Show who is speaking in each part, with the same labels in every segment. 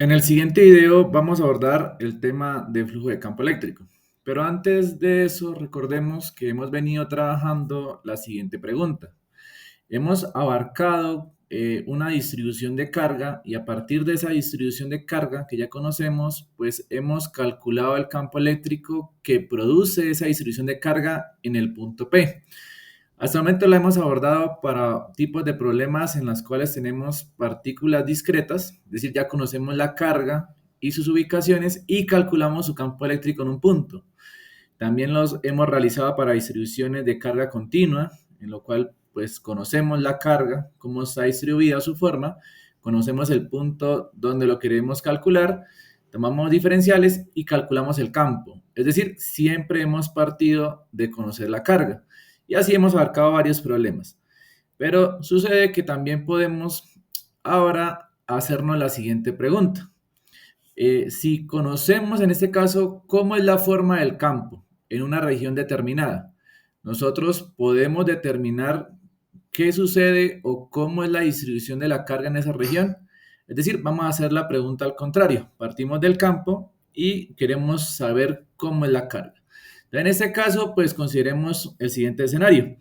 Speaker 1: En el siguiente video vamos a abordar el tema de flujo de campo eléctrico. Pero antes de eso, recordemos que hemos venido trabajando la siguiente pregunta. Hemos abarcado una distribución de carga y a partir de esa distribución de carga que ya conocemos, pues hemos calculado el campo eléctrico que produce esa distribución de carga en el punto P. Hasta el momento la hemos abordado para tipos de problemas en los cuales tenemos partículas discretas, es decir, ya conocemos la carga y sus ubicaciones y calculamos su campo eléctrico en un punto. También los hemos realizado para distribuciones de carga continua, en lo cual pues conocemos la carga, cómo está distribuida su forma, conocemos el punto donde lo queremos calcular, tomamos diferenciales y calculamos el campo. Es decir, siempre hemos partido de conocer la carga. Y así hemos abarcado varios problemas. Pero sucede que también podemos ahora hacernos la siguiente pregunta. Si conocemos en este caso cómo es la forma del campo en una región determinada, nosotros podemos determinar qué sucede o cómo es la distribución de la carga en esa región. Es decir, vamos a hacer la pregunta al contrario. Partimos del campo y queremos saber cómo es la carga. En este caso, pues consideremos el siguiente escenario.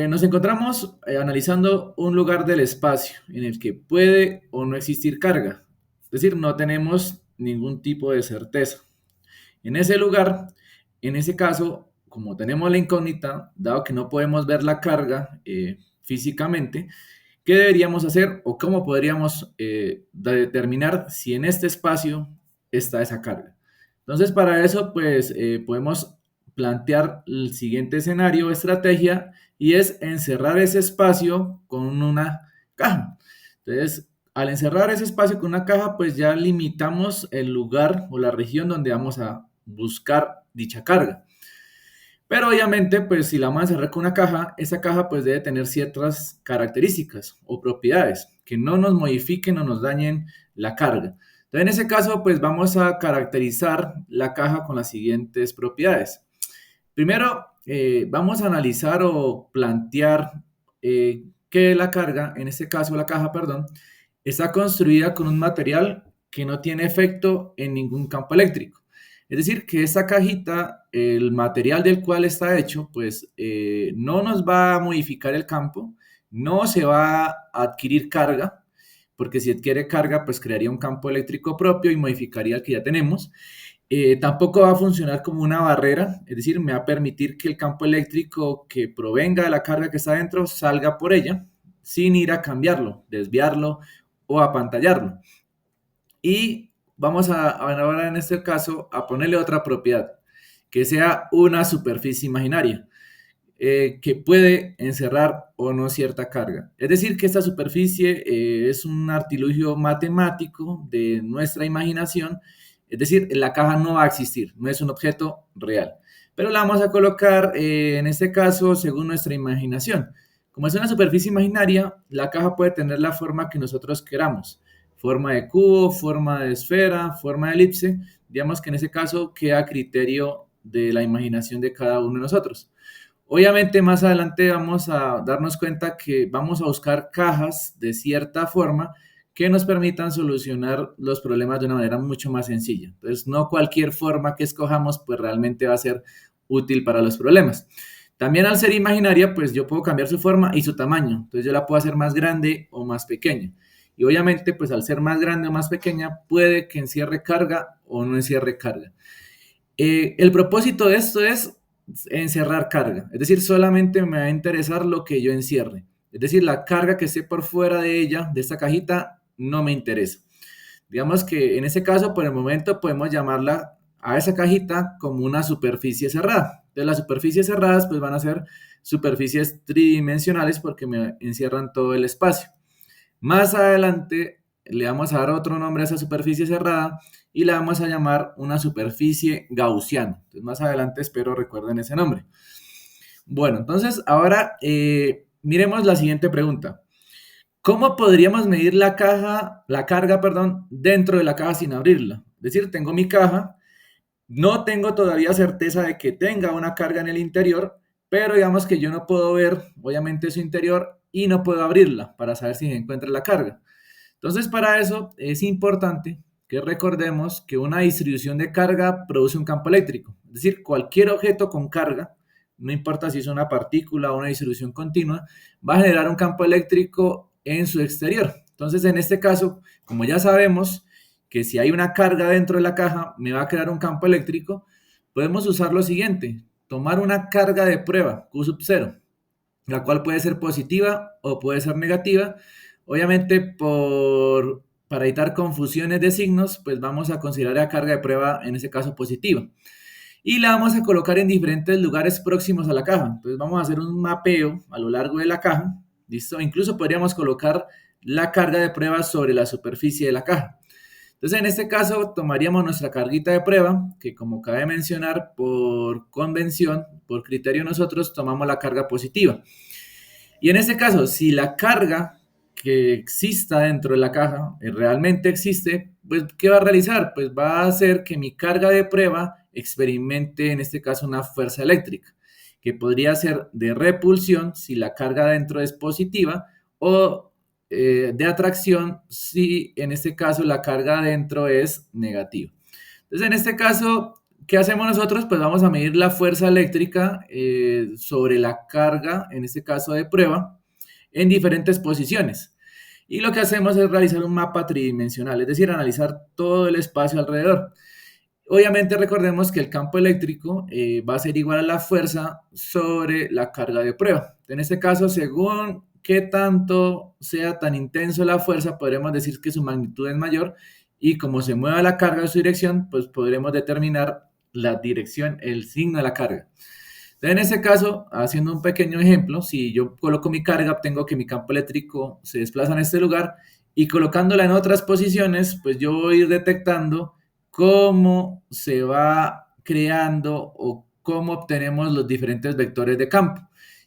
Speaker 1: Nos encontramos analizando un lugar del espacio en el que puede o no existir carga. Es decir, no tenemos ningún tipo de certeza. En ese lugar, en ese caso, como tenemos la incógnita, dado que no podemos ver la carga físicamente, ¿qué deberíamos hacer o cómo podríamos determinar si en este espacio está esa carga? Entonces, para eso, pues podemos plantear el siguiente escenario o estrategia y es encerrar ese espacio con una caja. Entonces, al encerrar ese espacio con una caja, pues ya limitamos el lugar o la región donde vamos a buscar dicha carga. Pero obviamente, pues si la vamos a encerrar con una caja, esa caja pues debe tener ciertas características o propiedades que no nos modifiquen o nos dañen la carga. Entonces, en ese caso, pues vamos a caracterizar la caja con las siguientes propiedades. Primero, vamos a analizar o plantear que la carga, en este caso la caja, perdón, está construida con un material que no tiene efecto en ningún campo eléctrico. Es decir, que esta cajita, el material del cual está hecho, pues no nos va a modificar el campo, no se va a adquirir carga, porque si adquiere carga, pues crearía un campo eléctrico propio y modificaría el que ya tenemos. Tampoco va a funcionar como una barrera, es decir, me va a permitir que el campo eléctrico que provenga de la carga que está dentro salga por ella sin ir a cambiarlo, desviarlo o apantallarlo. Y vamos a ahora en este caso a ponerle otra propiedad, que sea una superficie imaginaria que puede encerrar o no cierta carga. Es decir, que esta superficie es un artilugio matemático de nuestra imaginación, es decir, la caja no va a existir, no es un objeto real, pero la vamos a colocar en este caso según nuestra imaginación. Como es una superficie imaginaria, la caja puede tener la forma que nosotros queramos, forma de cubo, forma de esfera, forma de elipse, digamos que en ese caso queda a criterio de la imaginación de cada uno de nosotros. Obviamente más adelante vamos a darnos cuenta que vamos a buscar cajas de cierta forma que nos permitan solucionar los problemas de una manera mucho más sencilla. Entonces, no cualquier forma que escojamos pues realmente va a ser útil para los problemas. También al ser imaginaria, pues yo puedo cambiar su forma y su tamaño. Entonces yo la puedo hacer más grande o más pequeña. Y obviamente, pues al ser más grande o más pequeña, puede que encierre carga o no encierre carga. El propósito de esto es encerrar carga, es decir, solamente me va a interesar lo que yo encierre, es decir, la carga que esté por fuera de ella, de esta cajita, no me interesa. Digamos que en ese caso, por el momento, podemos llamarla a esa cajita como una superficie cerrada. Entonces, las superficies cerradas pues van a ser superficies tridimensionales porque me encierran todo el espacio. Más adelante le vamos a dar otro nombre a esa superficie cerrada y la vamos a llamar una superficie gaussiana. Entonces, más adelante espero recuerden ese nombre. Bueno, entonces ahora miremos la siguiente pregunta. ¿Cómo podríamos medir la carga, perdón, dentro de la caja sin abrirla? Es decir, tengo mi caja, no tengo todavía certeza de que tenga una carga en el interior, pero digamos que yo no puedo ver, obviamente, su interior y no puedo abrirla para saber si se encuentra la carga. Entonces, para eso es importante que recordemos que una distribución de carga produce un campo eléctrico. Es decir, cualquier objeto con carga, no importa si es una partícula o una distribución continua, va a generar un campo eléctrico en su exterior. Entonces, en este caso, como ya sabemos que si hay una carga dentro de la caja, me va a crear un campo eléctrico, podemos usar lo siguiente: tomar una carga de prueba, Q sub 0, la cual puede ser positiva o puede ser negativa. Obviamente, para evitar confusiones de signos, pues vamos a considerar la carga de prueba, en ese caso, positiva. Y la vamos a colocar en diferentes lugares próximos a la caja. Entonces vamos a hacer un mapeo a lo largo de la caja. ¿Listo? Incluso podríamos colocar la carga de prueba sobre la superficie de la caja. Entonces, en este caso, tomaríamos nuestra carguita de prueba, que como cabe mencionar, por convención, por criterio nosotros tomamos la carga positiva. Y en este caso, si la carga que exista dentro de la caja realmente existe, pues ¿qué va a realizar? Pues va a hacer que mi carga de prueba experimente, en este caso, una fuerza eléctrica, que podría ser de repulsión si la carga dentro es positiva, o de atracción si en este caso la carga dentro es negativa. Entonces, en este caso, ¿qué hacemos nosotros? Pues vamos a medir la fuerza eléctrica sobre la carga, en este caso de prueba, en diferentes posiciones. Y lo que hacemos es realizar un mapa tridimensional, es decir, analizar todo el espacio alrededor. Obviamente recordemos que el campo eléctrico va a ser igual a la fuerza sobre la carga de prueba. En este caso, según qué tanto sea tan intenso la fuerza, podremos decir que su magnitud es mayor, y como se mueva la carga en su dirección, pues podremos determinar la dirección, el signo de la carga. Entonces, en ese caso, haciendo un pequeño ejemplo, si yo coloco mi carga, obtengo que mi campo eléctrico se desplaza en este lugar, y colocándola en otras posiciones, pues yo voy a ir detectando cómo se va creando o cómo obtenemos los diferentes vectores de campo.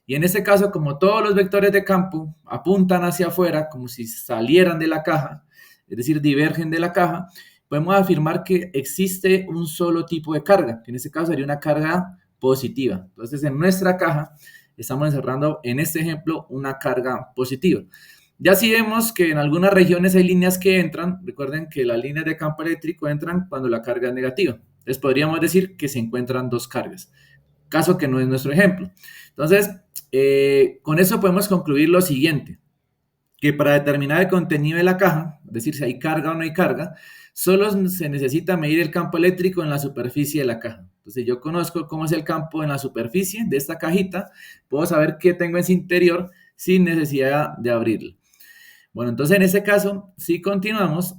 Speaker 1: Y en este caso, como todos los vectores de campo apuntan hacia afuera, como si salieran de la caja, es decir, divergen de la caja, podemos afirmar que existe un solo tipo de carga, que en este caso sería una carga positiva. Entonces, en nuestra caja estamos encerrando, en este ejemplo, una carga positiva. Ya sí vemos que en algunas regiones hay líneas que entran. Recuerden que las líneas de campo eléctrico entran cuando la carga es negativa. Entonces podríamos decir que se encuentran dos cargas, caso que no es nuestro ejemplo. Entonces, con eso podemos concluir lo siguiente: que para determinar el contenido de la caja, es decir, si hay carga o no hay carga, solo se necesita medir el campo eléctrico en la superficie de la caja. Entonces, yo conozco cómo es el campo en la superficie de esta cajita, puedo saber qué tengo en su interior sin necesidad de abrirla. Bueno, entonces en ese caso, si continuamos,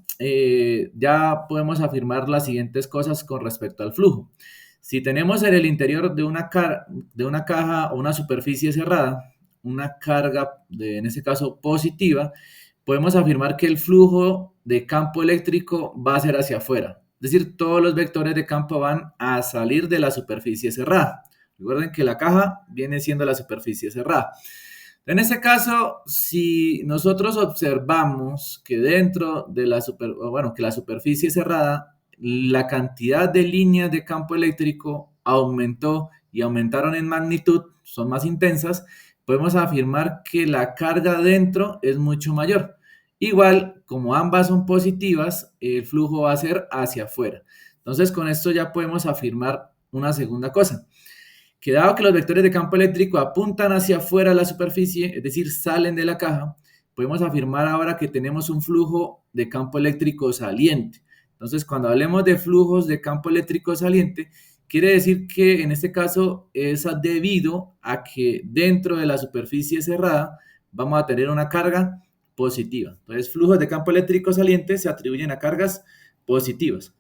Speaker 1: ya podemos afirmar las siguientes cosas con respecto al flujo. Si tenemos en el interior de una caja o una superficie cerrada una carga, en este caso positiva, podemos afirmar que el flujo de campo eléctrico va a ser hacia afuera. Es decir, todos los vectores de campo van a salir de la superficie cerrada. Recuerden que la caja viene siendo la superficie cerrada. En este caso, si nosotros observamos que dentro de que la superficie cerrada, la cantidad de líneas de campo eléctrico aumentó y aumentaron en magnitud, son más intensas, podemos afirmar que la carga dentro es mucho mayor. Igual, como ambas son positivas, el flujo va a ser hacia afuera. Entonces, con esto ya podemos afirmar una segunda cosa: que dado que los vectores de campo eléctrico apuntan hacia afuera de la superficie, es decir, salen de la caja, podemos afirmar ahora que tenemos un flujo de campo eléctrico saliente. Entonces, cuando hablemos de flujos de campo eléctrico saliente, quiere decir que en este caso es debido a que dentro de la superficie cerrada vamos a tener una carga positiva. Entonces, flujos de campo eléctrico saliente se atribuyen a cargas positivas.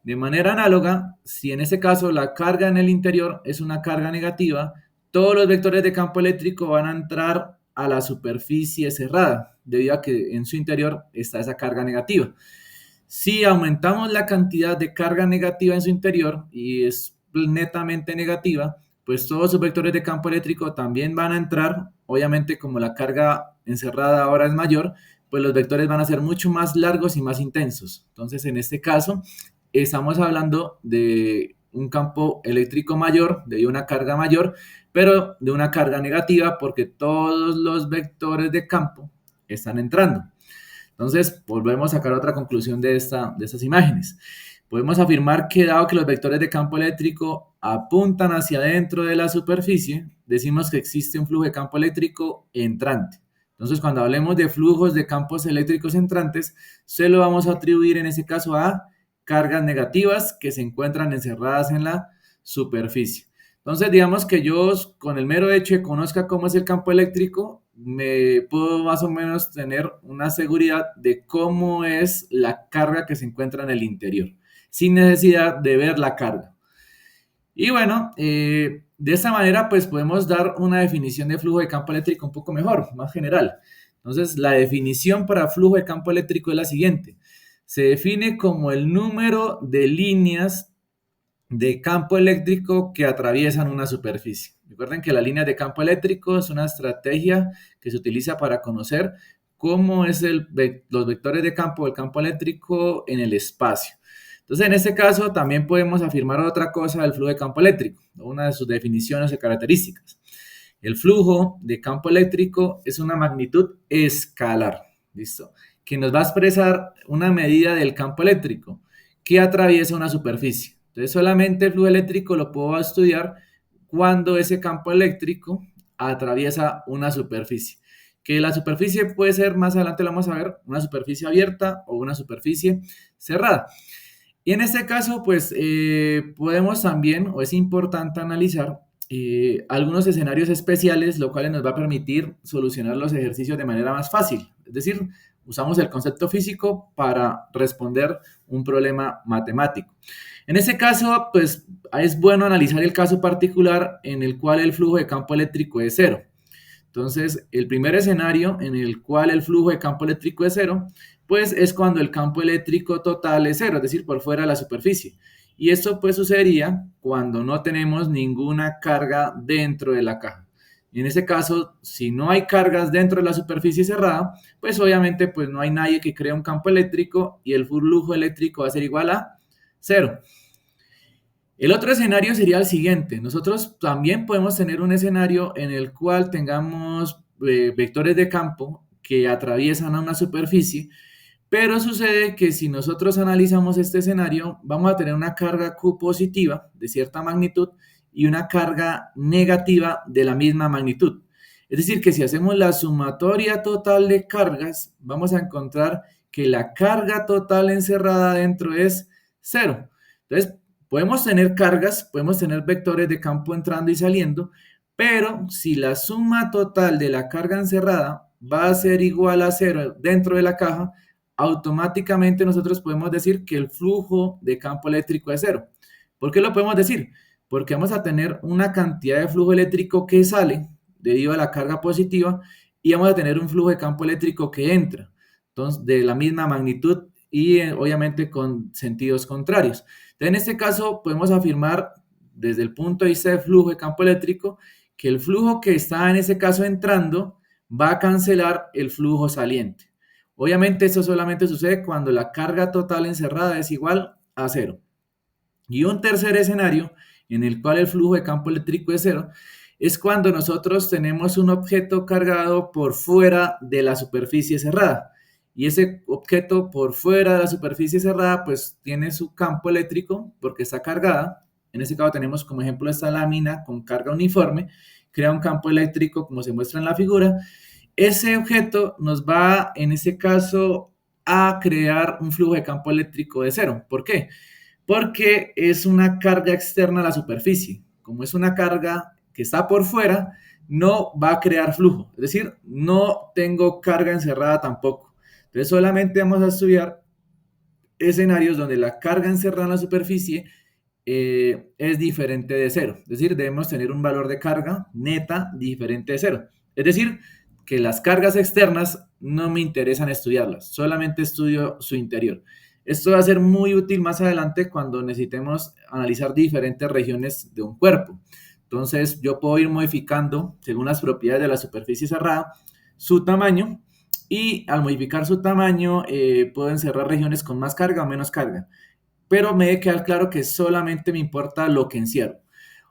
Speaker 1: De manera análoga, si en este caso la carga en el interior es una carga negativa, todos los vectores de campo eléctrico van a entrar a la superficie cerrada, debido a que en su interior está esa carga negativa. Si aumentamos la cantidad de carga negativa en su interior y es netamente negativa, pues todos sus vectores de campo eléctrico también van a entrar. Obviamente, como la carga encerrada ahora es mayor, pues los vectores van a ser mucho más largos y más intensos. Entonces, en este caso, estamos hablando de un campo eléctrico mayor, de una carga mayor, pero de una carga negativa porque todos los vectores de campo están entrando. Entonces, volvemos a sacar otra conclusión de estas imágenes. Podemos afirmar que dado que los vectores de campo eléctrico apuntan hacia adentro de la superficie, decimos que existe un flujo de campo eléctrico entrante. Entonces, cuando hablemos de flujos de campos eléctricos entrantes, se lo vamos a atribuir en ese caso a cargas negativas que se encuentran encerradas en la superficie. Entonces, digamos que yo con el mero hecho de conozca cómo es el campo eléctrico, me puedo más o menos tener una seguridad de cómo es la carga que se encuentra en el interior, sin necesidad de ver la carga. Y bueno, de esa manera pues podemos dar una definición de flujo de campo eléctrico un poco mejor, más general. Entonces, la definición para flujo de campo eléctrico es la siguiente. Se define como el número de líneas de campo eléctrico que atraviesan una superficie. Recuerden que la línea de campo eléctrico es una estrategia que se utiliza para conocer cómo es los vectores de campo del campo eléctrico en el espacio. Entonces, en este caso, también podemos afirmar otra cosa del flujo de campo eléctrico, una de sus definiciones y características. El flujo de campo eléctrico es una magnitud escalar, ¿listo? Que nos va a expresar una medida del campo eléctrico que atraviesa una superficie. Entonces, solamente el flujo eléctrico lo puedo estudiar cuando ese campo eléctrico atraviesa una superficie. Que la superficie puede ser, más adelante lo vamos a ver, una superficie abierta o una superficie cerrada. Y en este caso, pues podemos también, o es importante analizar algunos escenarios especiales, lo cual nos va a permitir solucionar los ejercicios de manera más fácil. Es decir, usamos el concepto físico para responder un problema matemático. En ese caso, pues es bueno analizar el caso particular en el cual el flujo de campo eléctrico es cero. Entonces, el primer escenario en el cual el flujo de campo eléctrico es cero, pues es cuando el campo eléctrico total es cero, es decir, por fuera de la superficie. Y esto pues sucedería cuando no tenemos ninguna carga dentro de la caja. Y en ese caso, si no hay cargas dentro de la superficie cerrada, pues obviamente pues no hay nadie que crea un campo eléctrico y el flujo eléctrico va a ser igual a cero. El otro escenario sería el siguiente. Nosotros también podemos tener un escenario en el cual tengamos vectores de campo que atraviesan a una superficie, pero sucede que si nosotros analizamos este escenario, vamos a tener una carga Q positiva de cierta magnitud y una carga negativa de la misma magnitud. Es decir, que si hacemos la sumatoria total de cargas, vamos a encontrar que la carga total encerrada dentro es cero. Entonces, podemos tener cargas, podemos tener vectores de campo entrando y saliendo, pero si la suma total de la carga encerrada va a ser igual a cero dentro de la caja, automáticamente nosotros podemos decir que el flujo de campo eléctrico es cero. ¿Por qué lo podemos decir? Porque vamos a tener una cantidad de flujo eléctrico que sale debido a la carga positiva y vamos a tener un flujo de campo eléctrico que entra, entonces de la misma magnitud y obviamente con sentidos contrarios. Entonces, en este caso podemos afirmar desde el punto de vista de flujo de campo eléctrico que el flujo que está en ese caso entrando va a cancelar el flujo saliente. Obviamente eso solamente sucede cuando la carga total encerrada es igual a cero. Y un tercer escenario en el cual el flujo de campo eléctrico es cero es cuando nosotros tenemos un objeto cargado por fuera de la superficie cerrada. Y ese objeto por fuera de la superficie cerrada pues tiene su campo eléctrico porque está cargada. En este caso tenemos como ejemplo esta lámina con carga uniforme, crea un campo eléctrico como se muestra en la figura. Ese objeto nos va, en ese caso, a crear un flujo de campo eléctrico de cero. ¿Por qué? Porque es una carga externa a la superficie. Como es una carga que está por fuera, no va a crear flujo. Es decir, no tengo carga encerrada tampoco. Entonces, solamente vamos a estudiar escenarios donde la carga encerrada en la superficie es diferente de cero. Es decir, debemos tener un valor de carga neta diferente de cero. Es decir, que las cargas externas no me interesan estudiarlas, solamente estudio su interior. Esto va a ser muy útil más adelante cuando necesitemos analizar diferentes regiones de un cuerpo. Entonces, yo puedo ir modificando, según las propiedades de la superficie cerrada, su tamaño y al modificar su tamaño puedo encerrar regiones con más carga o menos carga. Pero me debe quedar claro que solamente me importa lo que encierro.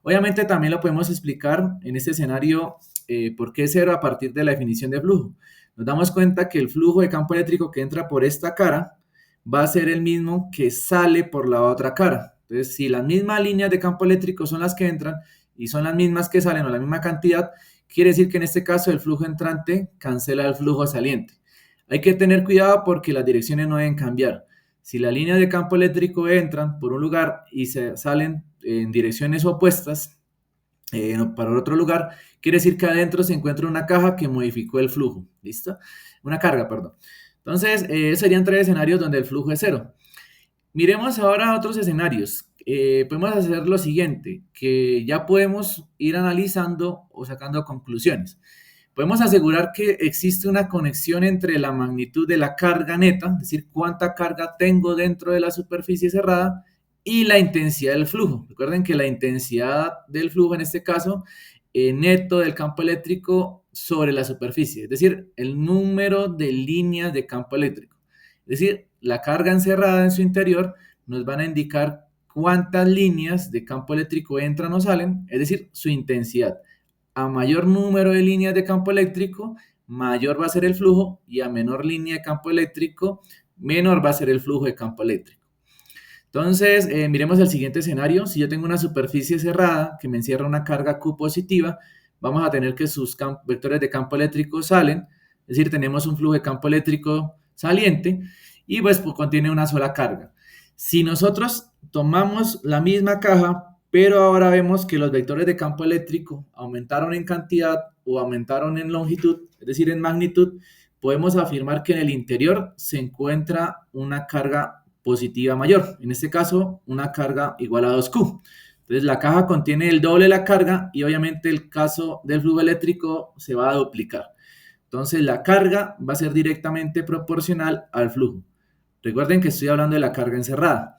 Speaker 1: Obviamente también lo podemos explicar en este escenario por qué cero a partir de la definición de flujo. nos damos cuenta que el flujo de campo eléctrico que entra por esta cara va a ser el mismo que sale por la otra cara. Entonces, si las mismas líneas de campo eléctrico son las que entran y son las mismas que salen o la misma cantidad, quiere decir que en este caso el flujo entrante cancela el flujo saliente. Hay que tener cuidado porque las direcciones no deben cambiar. Si las líneas de campo eléctrico entran por un lugar y se salen en direcciones opuestas, para otro lugar, quiere decir que adentro se encuentra una caja que modificó el flujo, ¿listo? Una carga, perdón. Entonces, serían tres escenarios donde el flujo es cero. Miremos ahora otros escenarios. Podemos hacer lo siguiente, que ya podemos ir analizando o sacando conclusiones. Podemos asegurar que existe una conexión entre la magnitud de la carga neta, es decir, cuánta carga tengo dentro de la superficie cerrada, y la intensidad del flujo. Recuerden que la intensidad del flujo, en este caso, neto del campo eléctrico sobre la superficie, es decir, el número de líneas de campo eléctrico. Es decir, la carga encerrada en su interior nos van a indicar cuántas líneas de campo eléctrico entran o salen, es decir, su intensidad. A mayor número de líneas de campo eléctrico, mayor va a ser el flujo, y a menor línea de campo eléctrico, menor va a ser el flujo de campo eléctrico. Entonces, miremos el siguiente escenario. Si yo tengo una superficie cerrada que me encierra una carga Q positiva, vamos a tener que sus vectores de campo eléctrico salen, es decir, tenemos un flujo de campo eléctrico saliente y pues contiene una sola carga. Si nosotros tomamos la misma caja, pero ahora vemos que los vectores de campo eléctrico aumentaron en cantidad o aumentaron en longitud, es decir, en magnitud, podemos afirmar que en el interior se encuentra una carga positiva mayor, en este caso una carga igual a 2Q. Entonces la caja contiene el doble de la carga y obviamente el caso del flujo eléctrico se va a duplicar. Entonces la carga va a ser directamente proporcional al flujo. Recuerden que estoy hablando de la carga encerrada.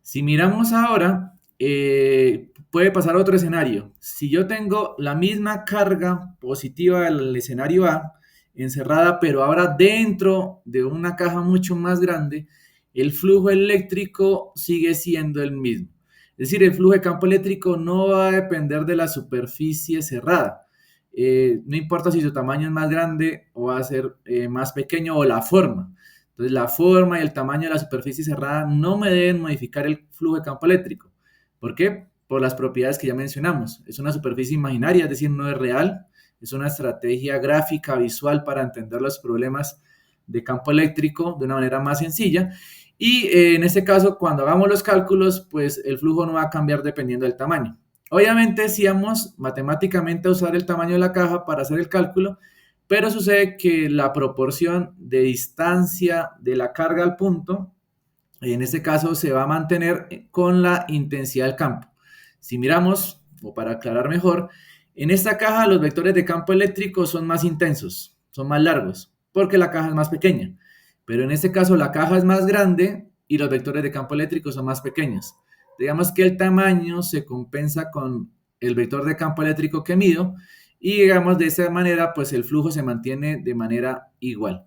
Speaker 1: Si miramos ahora, puede pasar otro escenario. Si yo tengo la misma carga positiva del escenario A encerrada, pero ahora dentro de una caja mucho más grande, el flujo eléctrico sigue siendo el mismo. Es decir, el flujo de campo eléctrico no va a depender de la superficie cerrada. No importa si su tamaño es más grande o va a ser más pequeño, o la forma. Entonces, la forma y el tamaño de la superficie cerrada no me deben modificar el flujo de campo eléctrico. ¿Por qué? Por las propiedades que ya mencionamos. Es una superficie imaginaria, es decir, no es real. Es una estrategia gráfica, visual, para entender los problemas de campo eléctrico de una manera más sencilla. Y en este caso, cuando hagamos los cálculos, pues el flujo no va a cambiar dependiendo del tamaño. Obviamente, si vamos matemáticamente a usar el tamaño de la caja para hacer el cálculo, pero sucede que la proporción de distancia de la carga al punto, en este caso, se va a mantener con la intensidad del campo. Si miramos, o para aclarar mejor, en esta caja los vectores de campo eléctrico son más intensos, son más largos, porque la caja es más pequeña. Pero en este caso la caja es más grande y los vectores de campo eléctrico son más pequeños. Digamos que el tamaño se compensa con el vector de campo eléctrico que mido, y digamos de esa manera pues el flujo se mantiene de manera igual.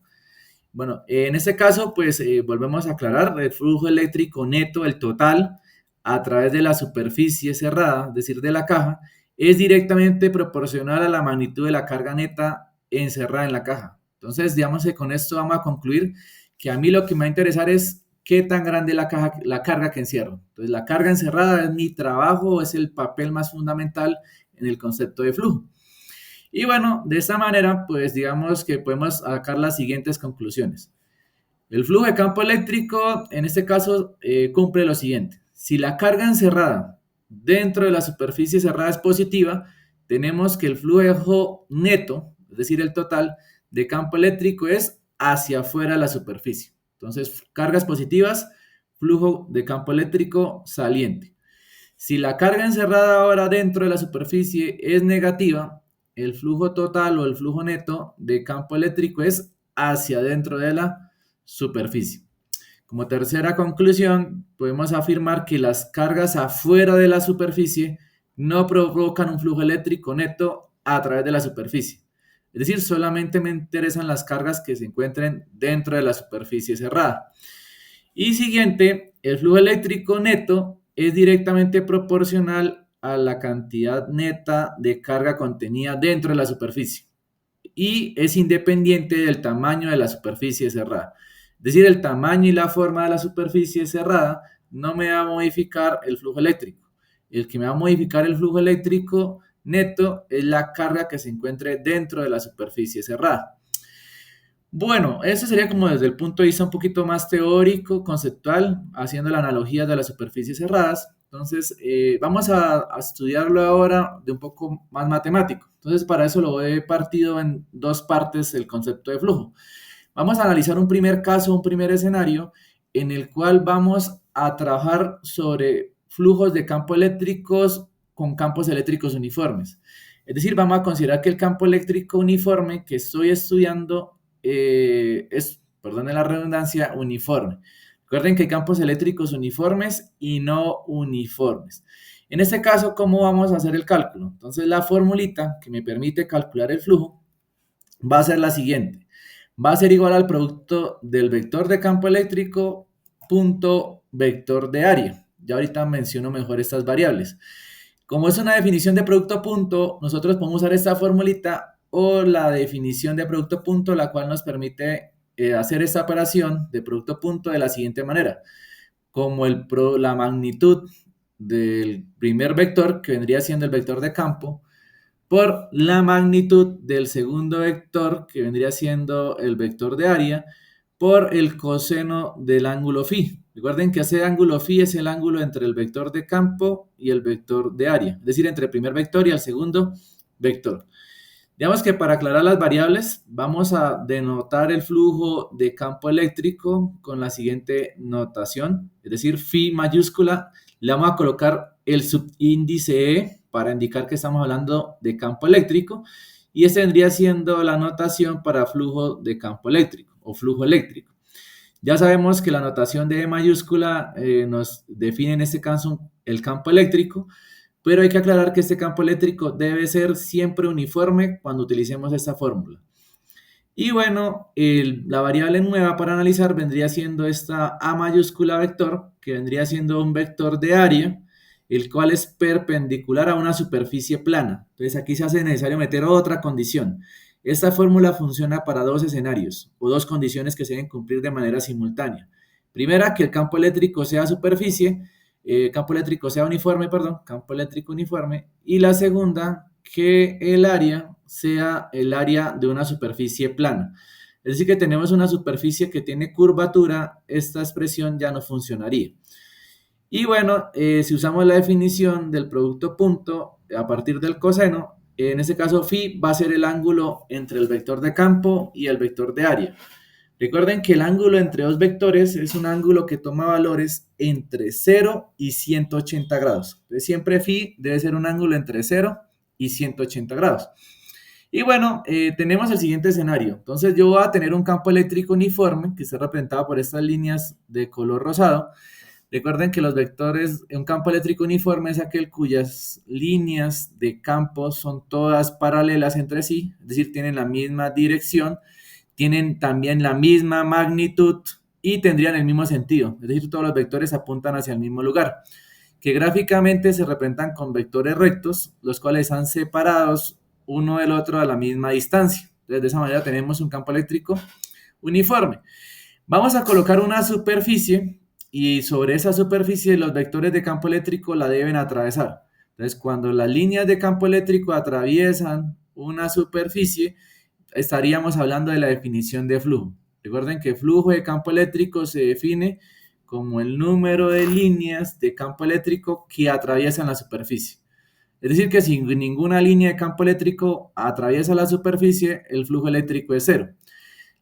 Speaker 1: Bueno, en este caso pues volvemos a aclarar, el flujo eléctrico neto, el total, a través de la superficie cerrada, es decir, de la caja, es directamente proporcional a la magnitud de la carga neta encerrada en la caja. Entonces, digamos que con esto vamos a concluir que a mí lo que me va a interesar es qué tan grande es la carga que encierro. Entonces, la carga encerrada es mi trabajo, es el papel más fundamental en el concepto de flujo. Y bueno, de esta manera, pues digamos que podemos sacar las siguientes conclusiones. El flujo de campo eléctrico, en este caso, cumple lo siguiente. Si la carga encerrada dentro de la superficie cerrada es positiva, tenemos que el flujo neto, es decir, el total de campo eléctrico, es hacia afuera de la superficie. Entonces, cargas positivas, flujo de campo eléctrico saliente. Si la carga encerrada ahora dentro de la superficie es negativa, el flujo total o el flujo neto de campo eléctrico es hacia adentro de la superficie. Como tercera conclusión, podemos afirmar que las cargas afuera de la superficie no provocan un flujo eléctrico neto a través de la superficie. Es decir, solamente me interesan las cargas que se encuentren dentro de la superficie cerrada. Y siguiente, el flujo eléctrico neto es directamente proporcional a la cantidad neta de carga contenida dentro de la superficie. y es independiente del tamaño de la superficie cerrada. Es decir, el tamaño y la forma de la superficie cerrada no me va a modificar el flujo eléctrico. El que me va a modificar el flujo eléctrico neto es la carga que se encuentre dentro de la superficie cerrada. Bueno, eso sería como desde el punto de vista un poquito más teórico, conceptual, haciendo la analogía de las superficies cerradas. Entonces, vamos a estudiarlo ahora de un poco más matemático. Entonces, para eso lo he partido en dos partes el concepto de flujo. Vamos a analizar un primer caso, un primer escenario, en el cual vamos a trabajar sobre flujos de campos eléctricos con campos eléctricos uniformes. Es decir, vamos a considerar que el campo eléctrico uniforme que estoy estudiando es, perdón la redundancia, uniforme. Recuerden que hay campos eléctricos uniformes y no uniformes. En este caso, ¿cómo vamos a hacer el cálculo? Entonces, la formulita que me permite calcular el flujo va a ser la siguiente. Va a ser igual al producto del vector de campo eléctrico punto vector de área. Ya ahorita menciono mejor estas variables. Como es una definición de producto punto, nosotros podemos usar esta formulita o la definición de producto punto, la cual nos permite hacer esta operación de producto punto de la siguiente manera. Como la magnitud del primer vector, que vendría siendo el vector de campo, por la magnitud del segundo vector, que vendría siendo el vector de área, por el coseno del ángulo phi. Recuerden que ese ángulo phi es el ángulo entre el vector de campo y el vector de área, es decir, entre el primer vector y el segundo vector. Digamos que para aclarar las variables, vamos a denotar el flujo de campo eléctrico con la siguiente notación, es decir, phi mayúscula, le vamos a colocar el subíndice E para indicar que estamos hablando de campo eléctrico, y esta vendría siendo la notación para flujo de campo eléctrico o flujo eléctrico. Ya sabemos que la notación de E mayúscula nos define en este caso el campo eléctrico, pero hay que aclarar que este campo eléctrico debe ser siempre uniforme cuando utilicemos esta fórmula. Y bueno, la variable nueva para analizar vendría siendo esta A mayúscula vector, que vendría siendo un vector de área, el cual es perpendicular a una superficie plana. Entonces aquí se hace necesario meter otra condición. Esta fórmula funciona para dos escenarios o dos condiciones que se deben cumplir de manera simultánea. Primera, que el campo eléctrico sea superficie, campo eléctrico sea uniforme, perdón, campo eléctrico uniforme. Y la segunda, que el área sea el área de una superficie plana. Es decir, que tenemos una superficie que tiene curvatura, esta expresión ya no funcionaría. Y bueno, si usamos la definición del producto punto a partir del coseno, en este caso phi va a ser el ángulo entre el vector de campo y el vector de área. Recuerden que el ángulo entre dos vectores es un ángulo que toma valores entre 0 y 180 grados. Entonces siempre phi debe ser un ángulo entre 0 y 180 grados. Y bueno, tenemos el siguiente escenario. Entonces yo voy a tener un campo eléctrico uniforme que está representado por estas líneas de color rosado. Recuerden que los vectores, un campo eléctrico uniforme es aquel cuyas líneas de campo son todas paralelas entre sí, es decir, tienen la misma dirección, tienen también la misma magnitud y tendrían el mismo sentido, es decir, todos los vectores apuntan hacia el mismo lugar, que gráficamente se representan con vectores rectos, los cuales están separados uno del otro a la misma distancia. Entonces, de esa manera tenemos un campo eléctrico uniforme. Vamos a colocar una superficie y sobre esa superficie los vectores de campo eléctrico la deben atravesar. Entonces, cuando las líneas de campo eléctrico atraviesan una superficie, estaríamos hablando de la definición de flujo. Recuerden que flujo de campo eléctrico se define como el número de líneas de campo eléctrico que atraviesan la superficie. Es decir, que si ninguna línea de campo eléctrico atraviesa la superficie, el flujo eléctrico es cero.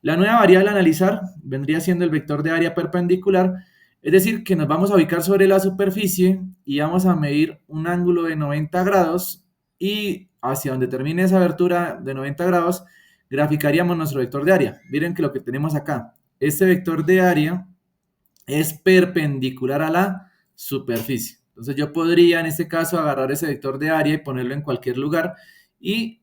Speaker 1: La nueva variable a analizar vendría siendo el vector de área perpendicular, es decir, que nos vamos a ubicar sobre la superficie y vamos a medir un ángulo de 90 grados y hacia donde termine esa abertura de 90 grados, graficaríamos nuestro vector de área. Miren que lo que tenemos acá, este vector de área es perpendicular a la superficie. Entonces yo podría en este caso agarrar ese vector de área y ponerlo en cualquier lugar y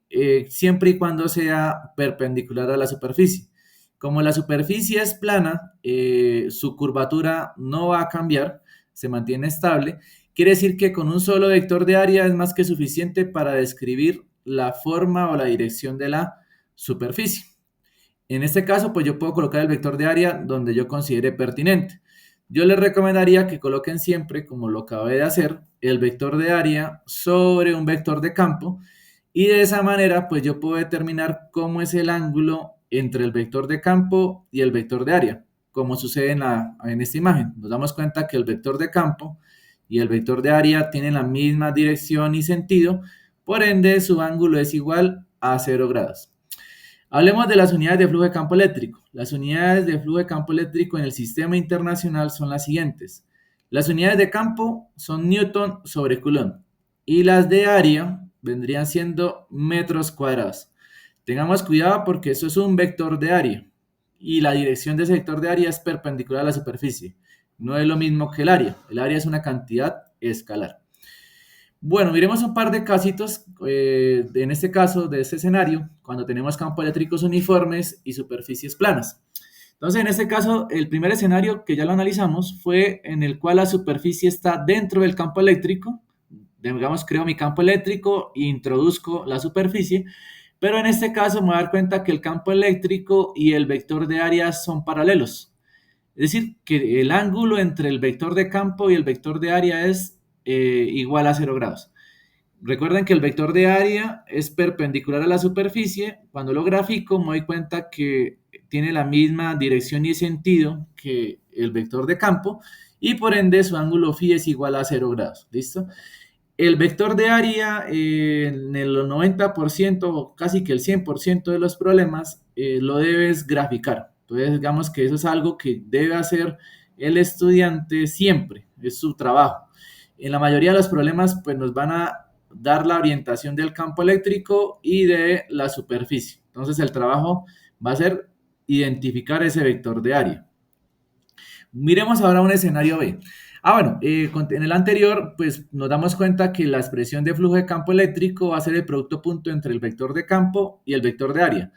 Speaker 1: siempre y cuando sea perpendicular a la superficie. Como la superficie es plana, su curvatura no va a cambiar, se mantiene estable. Quiere decir que con un solo vector de área es más que suficiente para describir la forma o la dirección de la superficie. En este caso, pues yo puedo colocar el vector de área donde yo considere pertinente. Yo les recomendaría que coloquen siempre, como lo acabé de hacer, el vector de área sobre un vector de campo y de esa manera, pues yo puedo determinar cómo es el ángulo entre el vector de campo y el vector de área, como sucede en esta imagen. Nos damos cuenta que el vector de campo y el vector de área tienen la misma dirección y sentido, por ende su ángulo es igual a 0 grados. Hablemos de las unidades de flujo de campo eléctrico. Las unidades de flujo de campo eléctrico en el sistema internacional son las siguientes. Las unidades de campo son Newton sobre Coulomb y las de área vendrían siendo metros cuadrados. Tengamos cuidado porque eso es un vector de área y la dirección de ese vector de área es perpendicular a la superficie. No es lo mismo que el área. El área es una cantidad escalar. Bueno, miremos un par de casitos, en este caso, de este escenario, cuando tenemos campos eléctricos uniformes y superficies planas. Entonces, en este caso, el primer escenario que ya lo analizamos fue en el cual la superficie está dentro del campo eléctrico. Digamos, creo mi campo eléctrico e introduzco la superficie, pero en este caso me voy a dar cuenta que el campo eléctrico y el vector de área son paralelos. Es decir, que el ángulo entre el vector de campo y el vector de área es igual a 0 grados. Recuerden que el vector de área es perpendicular a la superficie. Cuando lo grafico me doy cuenta que tiene la misma dirección y sentido que el vector de campo y por ende su ángulo phi es igual a 0 grados. ¿Listo? El vector de área en el 90% o casi que el 100% de los problemas lo debes graficar. Entonces digamos que eso es algo que debe hacer el estudiante siempre, es su trabajo. En la mayoría de los problemas pues nos van a dar la orientación del campo eléctrico y de la superficie. Entonces el trabajo va a ser identificar ese vector de área. Miremos ahora un escenario B. Bueno, en el anterior, pues nos damos cuenta que la expresión de flujo de campo eléctrico va a ser el producto punto entre el vector de campo y el vector de área.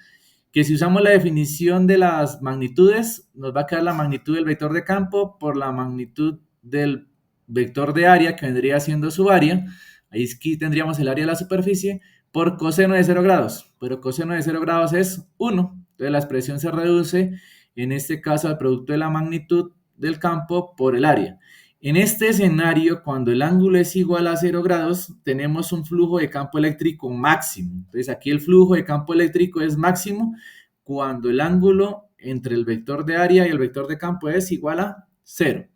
Speaker 1: Que si usamos la definición de las magnitudes, nos va a quedar la magnitud del vector de campo por la magnitud del vector de área, que vendría siendo su área. Ahí aquí tendríamos el área de la superficie por coseno de 0 grados, pero coseno de 0 grados es 1. Entonces la expresión se reduce, en este caso, al producto de la magnitud del campo por el área. En este escenario, cuando el ángulo es igual a 0 grados, tenemos un flujo de campo eléctrico máximo. Entonces aquí el flujo de campo eléctrico es máximo cuando el ángulo entre el vector de área y el vector de campo es igual a 0.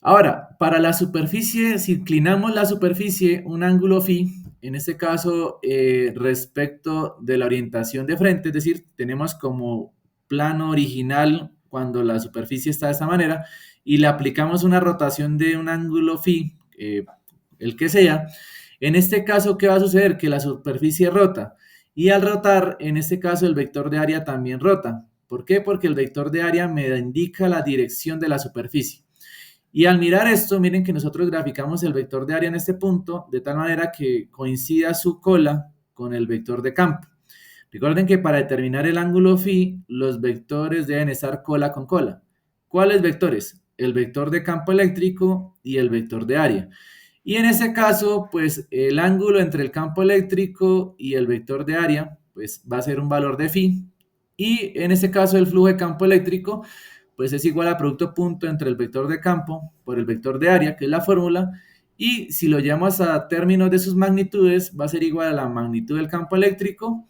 Speaker 1: Ahora, para la superficie, si inclinamos la superficie un ángulo phi, en este caso respecto de la orientación de frente, es decir, tenemos como plano original cuando la superficie está de esta manera y le aplicamos una rotación de un ángulo phi, el que sea, en este caso, ¿qué va a suceder? Que la superficie rota y al rotar, en este caso, el vector de área también rota. ¿Por qué? Porque el vector de área me indica la dirección de la superficie. Y al mirar esto, miren que nosotros graficamos el vector de área en este punto de tal manera que coincida su cola con el vector de campo. Recuerden que para determinar el ángulo phi, los vectores deben estar cola con cola. ¿Cuáles vectores? El vector de campo eléctrico y el vector de área. Y en ese caso, pues el ángulo entre el campo eléctrico y el vector de área, pues va a ser un valor de phi. Y en ese caso, el flujo de campo eléctrico pues es igual a producto punto entre el vector de campo por el vector de área, que es la fórmula, y si lo llevamos a términos de sus magnitudes, va a ser igual a la magnitud del campo eléctrico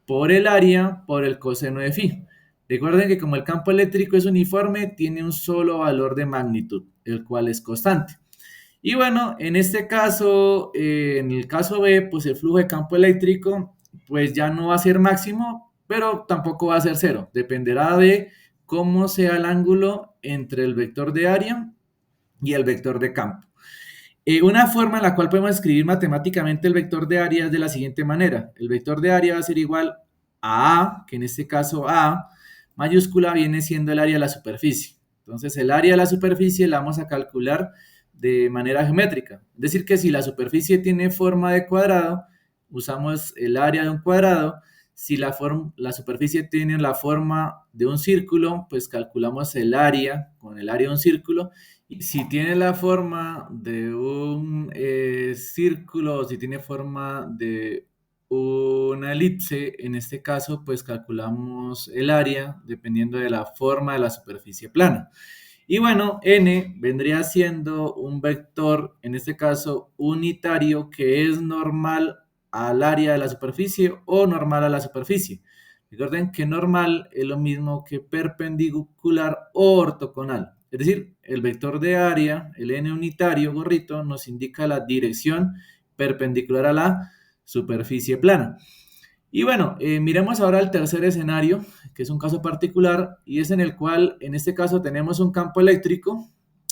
Speaker 1: por el área por el coseno de phi. Recuerden que como el campo eléctrico es uniforme, tiene un solo valor de magnitud, el cual es constante. Y bueno, en este caso, en el caso B, pues el flujo de campo eléctrico, pues ya no va a ser máximo, pero tampoco va a ser cero. Dependerá de cómo sea el ángulo entre el vector de área y el vector de campo. Una forma en la cual podemos escribir matemáticamente el vector de área es de la siguiente manera. El vector de área va a ser igual a A, que en este caso A mayúscula viene siendo el área de la superficie. Entonces el área de la superficie la vamos a calcular de manera geométrica. Es decir, que si la superficie tiene forma de cuadrado, usamos el área de un cuadrado. Si la superficie tiene la forma de un círculo, pues calculamos el área con el área de un círculo. Y si tiene la forma de un círculo o si tiene forma de una elipse, en este caso pues calculamos el área dependiendo de la forma de la superficie plana. Y bueno, n vendría siendo un vector, en este caso unitario, que es normal al área de la superficie o normal a la superficie. Recuerden que normal es lo mismo que perpendicular o ortogonal. Es decir, el vector de área, el n unitario gorrito, nos indica la dirección perpendicular a la superficie plana. Y bueno, miremos ahora el tercer escenario, que es un caso particular, y es en el cual, en este caso, tenemos un campo eléctrico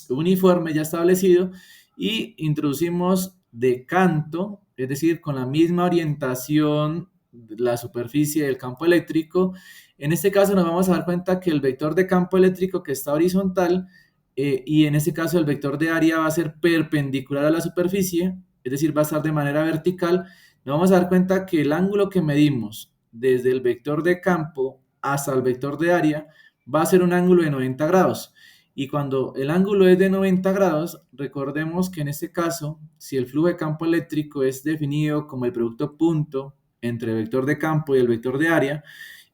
Speaker 1: uniforme ya establecido y introducimos de canto, es decir, con la misma orientación la superficie del campo eléctrico. En este caso nos vamos a dar cuenta que el vector de campo eléctrico que está horizontal y en este caso el vector de área va a ser perpendicular a la superficie, es decir, va a estar de manera vertical. Nos vamos a dar cuenta que el ángulo que medimos desde el vector de campo hasta el vector de área va a ser un ángulo de 90 grados. Y cuando el ángulo es de 90 grados, recordemos que en este caso, si el flujo de campo eléctrico es definido como el producto punto entre el vector de campo y el vector de área,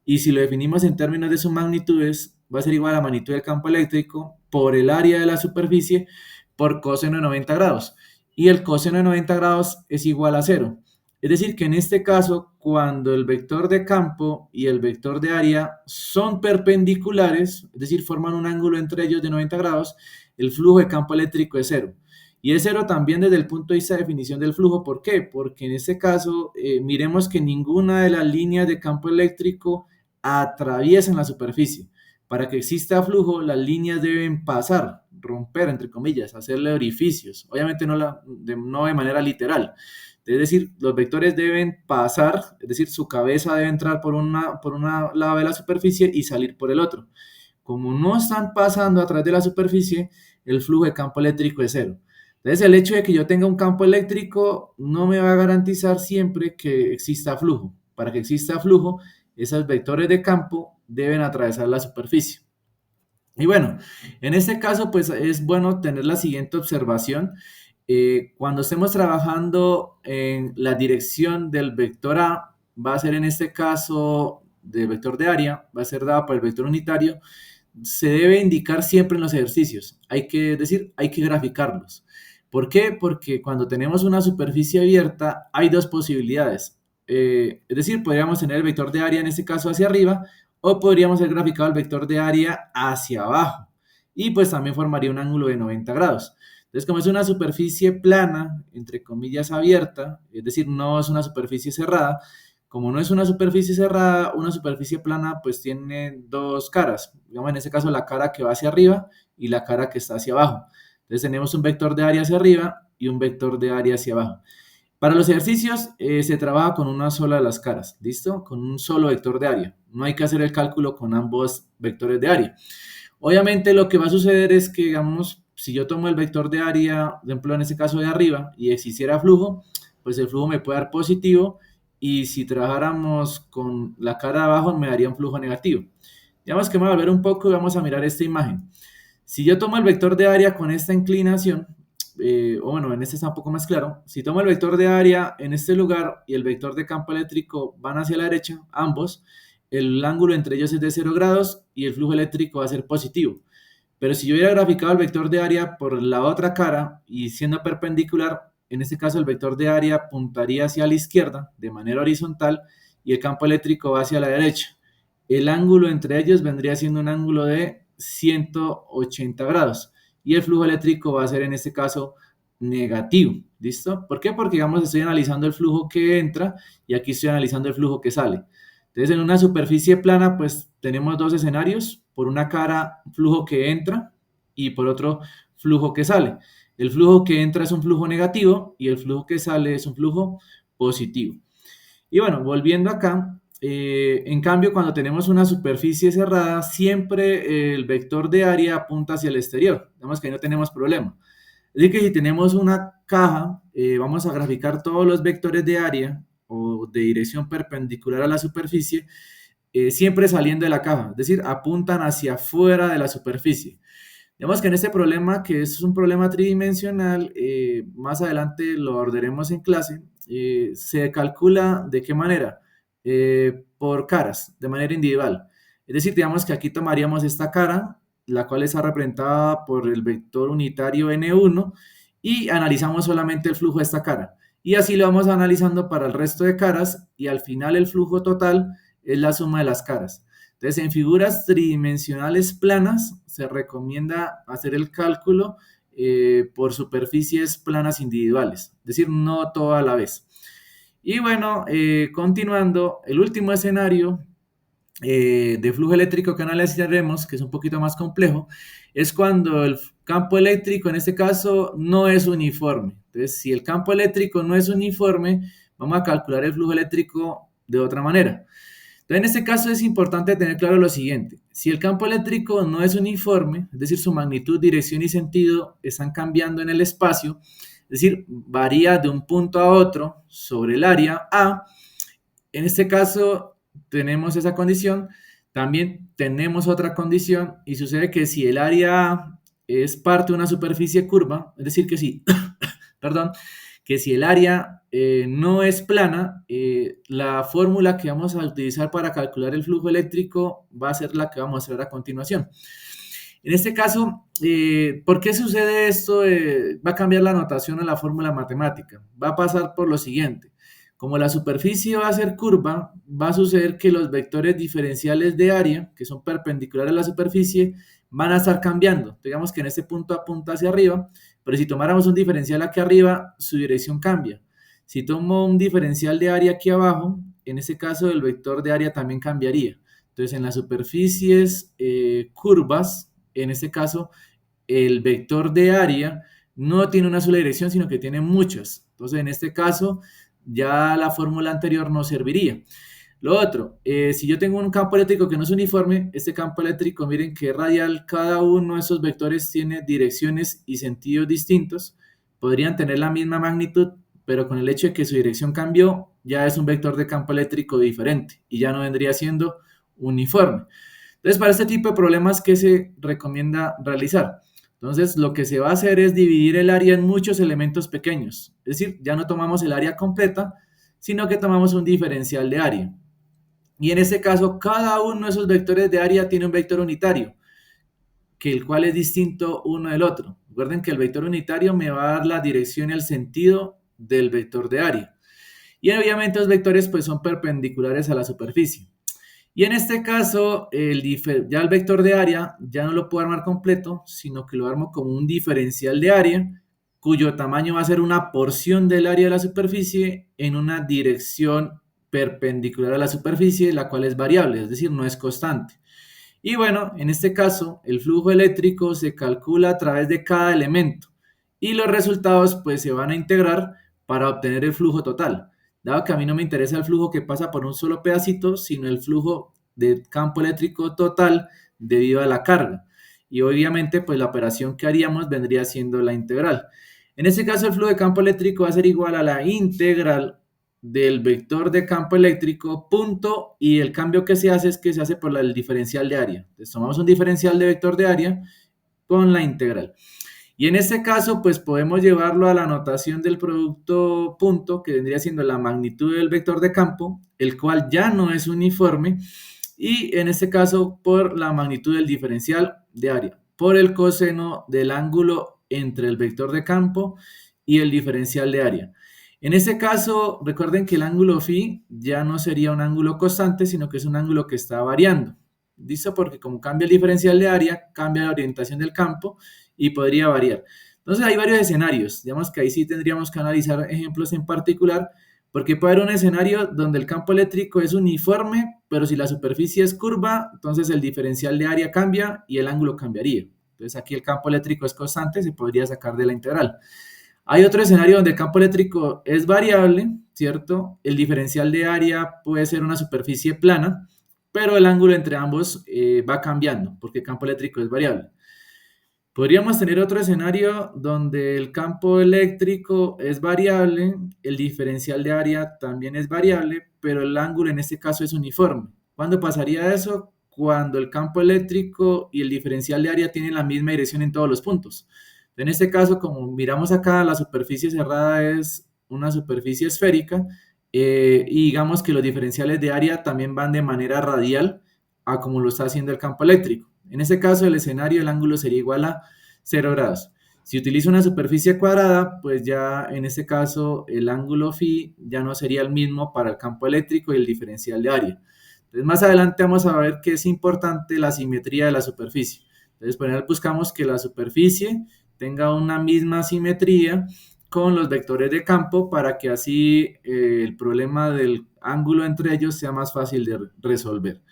Speaker 1: y si lo definimos en términos de sus magnitudes, va a ser igual a la magnitud del campo eléctrico por el área de la superficie por coseno de 90 grados. Y el coseno de 90 grados es igual a 0. Es decir, que en este caso, cuando el vector de campo y el vector de área son perpendiculares, es decir, forman un ángulo entre ellos de 90 grados, el flujo de campo eléctrico es 0. Y es 0 también desde el punto de vista de definición del flujo. ¿Por qué? Porque en este caso, miremos que ninguna de las líneas de campo eléctrico atraviesan la superficie. Para que exista flujo, las líneas deben pasar, romper, entre comillas, hacerle orificios. Obviamente no de manera literal. Es decir, los vectores deben pasar, es decir, su cabeza debe entrar por una lado de la superficie y salir por el otro. Como no están pasando a través de la superficie, el flujo de campo eléctrico es 0. Entonces, el hecho de que yo tenga un campo eléctrico no me va a garantizar siempre que exista flujo. Para que exista flujo, esos vectores de campo deben atravesar la superficie. Y bueno, en este caso, pues es bueno tener la siguiente observación. Cuando estemos trabajando en la dirección del vector A, va a ser en este caso del vector de área, va a ser dada por el vector unitario, se debe indicar siempre en los ejercicios. Hay que decir, hay que graficarlos. ¿Por qué? Porque cuando tenemos una superficie abierta hay dos posibilidades. Es decir, podríamos tener el vector de área en este caso hacia arriba o podríamos haber graficado el vector de área hacia abajo. Y pues también formaría un ángulo de 90 grados. Entonces, como es una superficie plana, entre comillas abierta, es decir, no es una superficie cerrada, como no es una superficie cerrada, una superficie plana pues tiene dos caras. Digamos en este caso la cara que va hacia arriba y la cara que está hacia abajo. Entonces tenemos un vector de área hacia arriba y un vector de área hacia abajo. Para los ejercicios se trabaja con una sola de las caras, ¿listo? Con un solo vector de área. No hay que hacer el cálculo con ambos vectores de área. Obviamente lo que va a suceder es que, digamos, si yo tomo el vector de área, por ejemplo, en este caso de arriba, y existiera flujo, pues el flujo me puede dar positivo, y si trabajáramos con la cara de abajo me daría un flujo negativo. Digamos que me voy a volver un poco y vamos a mirar esta imagen. Si yo tomo el vector de área con esta inclinación, o bueno, en este está un poco más claro, si tomo el vector de área en este lugar y el vector de campo eléctrico van hacia la derecha, ambos, el ángulo entre ellos es de 0 grados y el flujo eléctrico va a ser positivo. Pero si yo hubiera graficado el vector de área por la otra cara y siendo perpendicular, en este caso el vector de área apuntaría hacia la izquierda de manera horizontal y el campo eléctrico va hacia la derecha. El ángulo entre ellos vendría siendo un ángulo de 180 grados y el flujo eléctrico va a ser en este caso negativo. ¿Listo? ¿Por qué? Porque digamos estoy analizando el flujo que entra y aquí estoy analizando el flujo que sale. Entonces en una superficie plana pues tenemos dos escenarios, por una cara flujo que entra y por otro flujo que sale. El flujo que entra es un flujo negativo y el flujo que sale es un flujo positivo. Y bueno, volviendo acá, en cambio cuando tenemos una superficie cerrada siempre el vector de área apunta hacia el exterior, digamos que ahí no tenemos problema. Es decir que si tenemos una caja, vamos a graficar todos los vectores de área o de dirección perpendicular a la superficie, siempre saliendo de la caja, es decir, apuntan hacia afuera de la superficie. Digamos que en este problema, que es un problema tridimensional, más adelante lo abordaremos en clase, se calcula ¿de qué manera? Por caras, de manera individual. Es decir, digamos que aquí tomaríamos esta cara, la cual está representada por el vector unitario n1, y analizamos solamente el flujo de esta cara. Y así lo vamos analizando para el resto de caras, y al final el flujo total es la suma de las caras. Entonces, en figuras tridimensionales planas se recomienda hacer el cálculo por superficies planas individuales, es decir, no todo a la vez. Y bueno, continuando, el último escenario de flujo eléctrico que analizaremos, que es un poquito más complejo, es cuando el campo eléctrico en este caso no es uniforme. Entonces, si el campo eléctrico no es uniforme, vamos a calcular el flujo eléctrico de otra manera. Entonces, en este caso es importante tener claro lo siguiente. Si el campo eléctrico no es uniforme, es decir, su magnitud, dirección y sentido están cambiando en el espacio, es decir, varía de un punto a otro sobre el área A, en este caso tenemos esa condición. También tenemos otra condición y sucede que si el área A es parte de una superficie curva, es decir, que si, perdón, que si el área no es plana, la fórmula que vamos a utilizar para calcular el flujo eléctrico va a ser la que vamos a ver a continuación. En este caso, ¿por qué sucede esto? Va a cambiar la notación o la fórmula matemática. Va a pasar por lo siguiente. Como la superficie va a ser curva, va a suceder que los vectores diferenciales de área, que son perpendiculares a la superficie, van a estar cambiando. Digamos que en este punto apunta hacia arriba, pero si tomáramos un diferencial aquí arriba, su dirección cambia. Si tomo un diferencial de área aquí abajo, en ese caso el vector de área también cambiaría. Entonces, en las superficies curvas, en este caso, el vector de área no tiene una sola dirección, sino que tiene muchas. Entonces, en este caso, ya la fórmula anterior no serviría. Lo otro, si yo tengo un campo eléctrico que no es uniforme, este campo eléctrico, miren que radial, cada uno de esos vectores tiene direcciones y sentidos distintos. Podrían tener la misma magnitud, pero con el hecho de que su dirección cambió, ya es un vector de campo eléctrico diferente y ya no vendría siendo uniforme. Entonces, para este tipo de problemas, ¿qué se recomienda realizar? Entonces, lo que se va a hacer es dividir el área en muchos elementos pequeños. Es decir, ya no tomamos el área completa, sino que tomamos un diferencial de área. Y en este caso, cada uno de esos vectores de área tiene un vector unitario, que el cual es distinto uno del otro. Recuerden que el vector unitario me va a dar la dirección y el sentido del vector de área. Y obviamente los vectores pues son perpendiculares a la superficie. Y en este caso, ya el vector de área ya no lo puedo armar completo, sino que lo armo como un diferencial de área, cuyo tamaño va a ser una porción del área de la superficie en una dirección perpendicular a la superficie, la cual es variable, es decir, no es constante. Y bueno, en este caso, el flujo eléctrico se calcula a través de cada elemento y los resultados pues se van a integrar para obtener el flujo total. Dado que a mí no me interesa el flujo que pasa por un solo pedacito, sino el flujo de campo eléctrico total debido a la carga. Y obviamente pues la operación que haríamos vendría siendo la integral. En este caso el flujo de campo eléctrico va a ser igual a la integral del vector de campo eléctrico, punto, y el cambio que se hace es que se hace por el diferencial de área. Entonces tomamos un diferencial de vector de área con la integral. Y en este caso, pues podemos llevarlo a la notación del producto punto, que vendría siendo la magnitud del vector de campo, el cual ya no es uniforme, y en este caso por la magnitud del diferencial de área, por el coseno del ángulo entre el vector de campo y el diferencial de área. En este caso, recuerden que el ángulo phi ya no sería un ángulo constante, sino que es un ángulo que está variando. ¿Listo? Porque como cambia el diferencial de área, cambia la orientación del campo y podría variar. Entonces hay varios escenarios. Digamos que ahí sí tendríamos que analizar ejemplos en particular, porque puede haber un escenario donde el campo eléctrico es uniforme, pero si la superficie es curva, entonces el diferencial de área cambia y el ángulo cambiaría. Entonces aquí el campo eléctrico es constante, se podría sacar de la integral. Hay otro escenario donde el campo eléctrico es variable, ¿cierto? El diferencial de área puede ser una superficie plana, pero el ángulo entre ambos va cambiando porque el campo eléctrico es variable. Podríamos tener otro escenario donde el campo eléctrico es variable, el diferencial de área también es variable, pero el ángulo en este caso es uniforme. ¿Cuándo pasaría eso? Cuando el campo eléctrico y el diferencial de área tienen la misma dirección en todos los puntos. En este caso, como miramos acá, la superficie cerrada es una superficie esférica y digamos que los diferenciales de área también van de manera radial a como lo está haciendo el campo eléctrico. En este caso, el escenario, el ángulo sería igual a 0 grados. Si utilizo una superficie cuadrada, pues ya en este caso el ángulo phi ya no sería el mismo para el campo eléctrico y el diferencial de área. Entonces más adelante vamos a ver que es importante la simetría de la superficie. Entonces por ejemplo buscamos que la superficie tenga una misma simetría con los vectores de campo para que así el problema del ángulo entre ellos sea más fácil de resolver.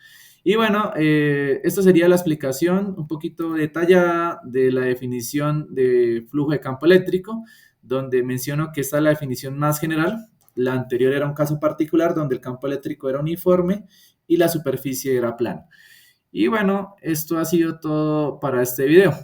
Speaker 1: Y bueno, esta sería la explicación un poquito detallada de la definición de flujo de campo eléctrico, donde menciono que esta es la definición más general. La anterior era un caso particular donde el campo eléctrico era uniforme y la superficie era plana. Y bueno, esto ha sido todo para este video.